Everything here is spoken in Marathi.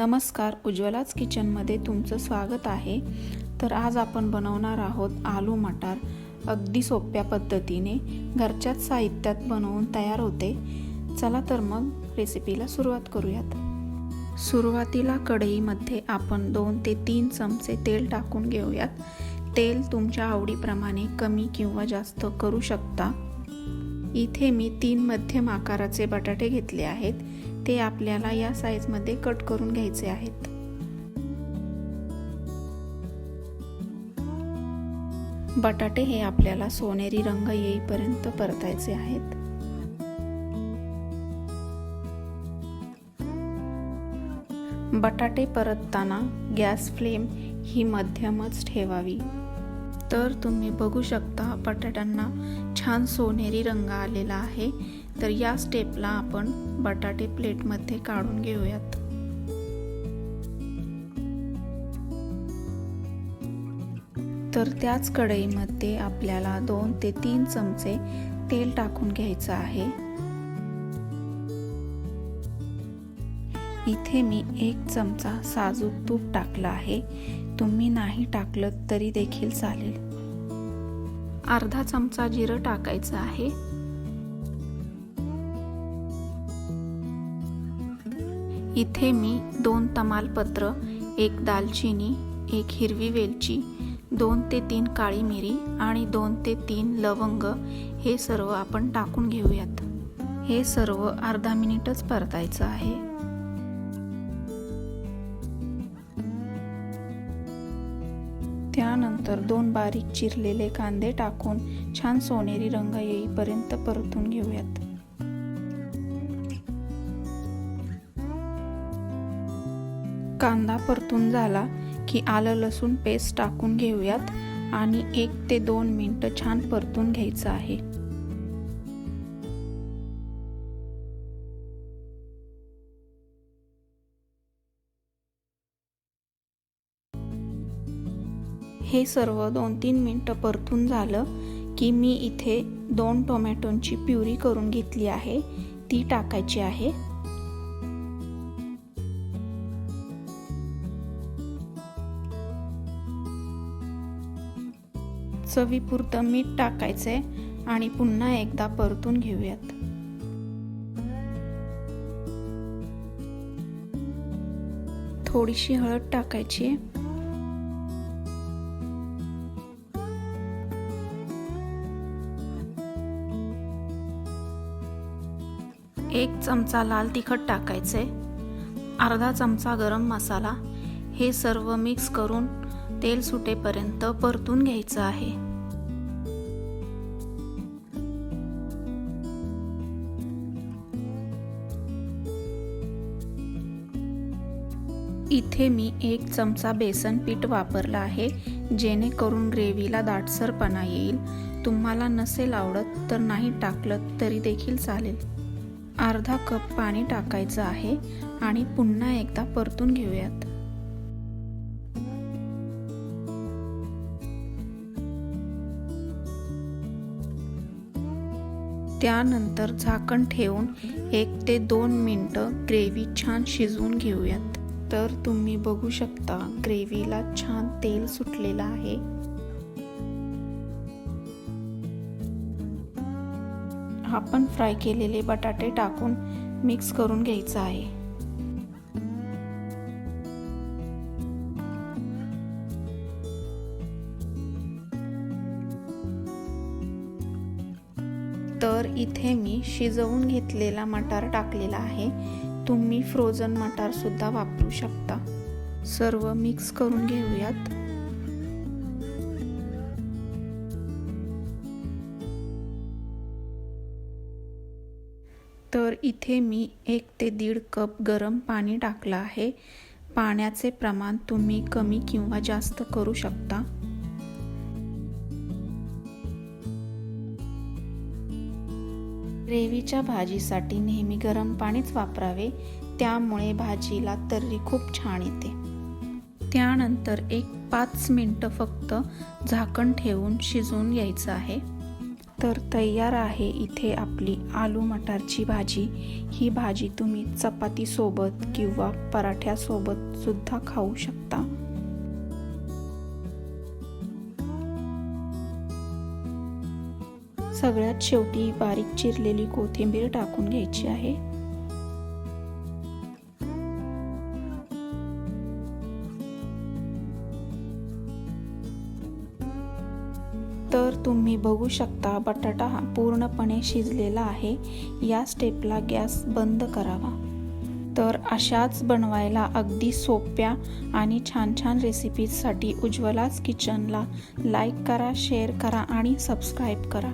नमस्कार, उज्ज्वलाच किचनमध्ये तुमचं स्वागत आहे। तर आज आपण बनवणार आहोत आलू मटार। अगदी सोप्या पद्धतीने घरच्याच साहित्यात बनवून तयार होते। चला तर मग रेसिपीला सुरुवात करूयात। सुरुवातीला कढईमध्ये आपण 2 ते 3 चमचे तेल टाकून घेऊयात। तेल तुमच्या आवडीप्रमाणे कमी किंवा जास्त करू शकता। इथे मी 3 मध्यम आकाराचे बटाटे घेतले आहेत। ते आपल्याला या साइजमध्ये कट करून घ्यायचे आहेत। बटाटे हे आपल्याला सोनेरी रंग येईपर्यंत परतायचे आहेत। बटाटे परतताना गॅस फ्लेम ही मध्यमच ठेवावी। तर तुम्ही बघू शकता बटाट्यांना छान सोनेरी रंग आलेला आहे। तर या स्टेपला आपण बटाटे प्लेटमध्ये काढून घेऊयात। तर त्याच कढईमध्ये आपल्याला 2 ते 3 चमचे तेल टाकून घ्यायचं आहे। इथे मी 1 चमचा साजूक तूप टाकला आहे। तुम्ही नाही टाकलं तरी देखील चालेल। अर्धा चमचा जिरं टाकायचं आहे। इथे मी 2 तमालपत्र, 1 दालचिनी, 1 हिरवी वेलची, 2 ते 3 काळी मिरी आणि 2 ते 3 लवंग हे सर्व आपण टाकून घेऊयात। हे सर्व अर्धा मिनिटच परतायचं आहे। त्यानंतर 2 बारीक चिरलेले कांदे टाकून छान सोनेरी रंग येईपर्यंत परतून घेऊयात। कांदा परतून झाला की आलं लसूण पेस्ट टाकून घेऊयात आणि 1 ते 2 मिनिटं छान परतून घ्यायचं आहे। हे सर्व 2-3 मिनिटं परतून झालं की मी इथे 2 टोमॅटोंची प्युरी करून घेतली आहे, ती टाकायची आहे। चवीपुरतं मीठ टाकायचंय आणि पुन्हा एकदा परतून घेऊयात। थोडीशी हळद टाकायची। 1 चमचा लाल तिखट टाकायचे, अर्धा चमचा गरम मसाला। हे सर्व मिक्स करून तेल सुटेपर्यंत परतून घ्यायचं आहे। इथे मी 1 चमचा बेसन पीठ वापरला आहे, जेणेकरून ग्रेव्हीला दाटसरपणा येईल। तुम्हाला नसेल आवडत तर नाही टाकलं तरी देखील चालेल। अर्धा कप पाणी टाकायचं आहे आणि पुन्हा एकदा परतून घेऊयात। त्यानंतर झाकण ठेवून 1 ते 2 मिनिटं ग्रेव्ही छान शिजवून घेऊयात। तर तुम्ही बघू शकता ग्रेव्हीला छान तेल सुटलेलं आहे। आपण फ्राय केलेले बटाटे टाकून मिक्स करून घ्यायचं आहे। तर इथे मी शिजवून घेतलेला मटार टाकलेला आहे। तुम्ही फ्रोझन मटार सुद्धा वापरू शकता। सर्व मिक्स करून घेऊयात। तर इथे मी 1 ते 1.5 कप गरम पाणी टाकलं आहे। पाण्याचे प्रमाण तुम्ही कमी किंवा जास्त करू शकता। ग्रेव्हीच्या भाजीसाठी नेहमी गरम पाणीच वापरावे, त्यामुळे भाजीला तर्री खूप छान येते। त्यानंतर 5 मिनिटं फक्त झाकण ठेवून शिजवून घ्यायचं आहे। तर तयार आहे इथे आपली आलू मटारची भाजी। ही भाजी तुम्ही चपातीसोबत किंवा पराठ्यासोबत सुद्धा खाऊ शकता। सगळ्यात शेवटी बारीक चिरलेली कोथिंबीर टाकून घ्यायची आहे। तर तुम्ही बघू शकता बटाटा हा पूर्णपणे शिजलेला आहे। या स्टेपला गॅस बंद करावा। तर अशाच बनवायला अगदी सोप्या आणि छान छान रेसिपीजसाठी उज्ज्वलाच किचनला लाईक करा, शेअर करा आणि सबस्क्राईब करा।